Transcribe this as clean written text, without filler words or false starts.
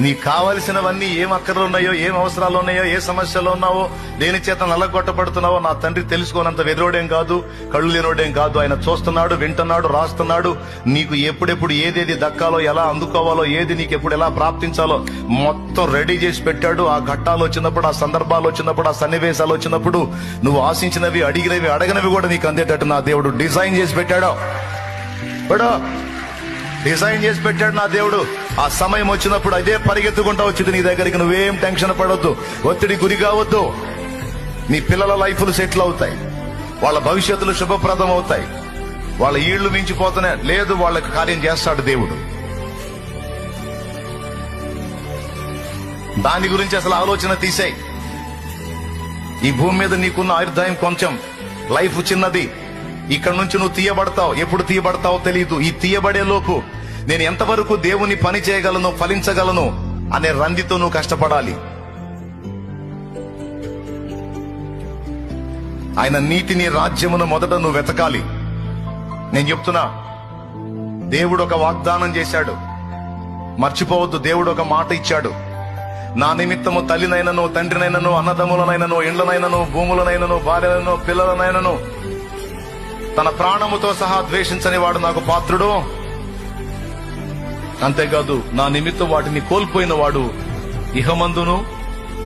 నీకు కావలసినవన్నీ ఏం అక్కర్లు ఉన్నాయో, ఏం అవసరాలు ఉన్నాయో, ఏ సమస్యలు ఉన్నావో, దేని చేత నల్లగొట్టబడుతున్నావో నా తండ్రి తెలుసుకోనంత వెర్రోడేం కాదు, కళ్ళు లేనోడేం కాదు. ఆయన చూస్తున్నాడు, వింటున్నాడు, రాస్తున్నాడు. నీకు ఎప్పుడెప్పుడు ఏదేది దక్కాలో, ఎలా అందుకోవాలో, ఏది నీకు ఎప్పుడు ఎలా ప్రాప్తించాలో మొత్తం రెడీ చేసి పెట్టాడు. ఆ ఘట్టాలు వచ్చినప్పుడు, ఆ సందర్భాలు వచ్చినప్పుడు, ఆ సన్నివేశాలు వచ్చినప్పుడు నువ్వు ఆశించినవి, అడిగినవి, అడగనవి కూడా నీకు అందేటట్టు నా దేవుడు డిజైన్ చేసి పెట్టాడు. డిజైన్ చేసి పెట్టాడు నా దేవుడు. ఆ సమయం వచ్చినప్పుడు అదే పరిగెత్తుకుంటా వచ్చింది నీ దగ్గరికి. నువ్వేం టెన్షన్ పడొద్దు, ఒత్తిడి గురి కావద్దు. నీ పిల్లల లైఫ్లు సెటిల్ అవుతాయి, వాళ్ళ భవిష్యత్తులు శుభప్రదం అవుతాయి, వాళ్ళ ఈళ్లు మించిపోతూనే లేదు, వాళ్ళకి కార్యం చేస్తాడు దేవుడు. దాని గురించి అసలు ఆలోచన తీసేయ్. ఈ భూమి మీద నీకున్న ఆయుర్దాయం కొంచెం, లైఫ్ చిన్నది. ఇక్కడ నుంచి నువ్వు తీయబడతావు, ఎప్పుడు తీయబడతావో తెలియదు. ఈ తీయబడే లోపు నేను ఎంతవరకు దేవుని పని చేయగలను, ఫలించగలను అనే రందితో నువ్వు కష్టపడాలి. ఆయన నీతిని, రాజ్యమును మొదట నువ్వు వెతకాలి. నేను చెప్తున్నా, దేవుడు ఒక వాగ్దానం చేశాడు, మర్చిపోవద్దు. దేవుడు ఒక మాట ఇచ్చాడు. నా నిమిత్తము తల్లినైనను, తండ్రినైనను, అన్నదమ్ములనైనను, ఇండ్లనైనను, భూములనైనను, భార్యలను, పిల్లలనైనను తన ప్రాణముతో సహా ద్వేషించని వాడు నాకు పాత్రుడు. అంతేకాదు, నా నిమిత్తం వాటిని కోల్పోయిన వాడు ఇహమందును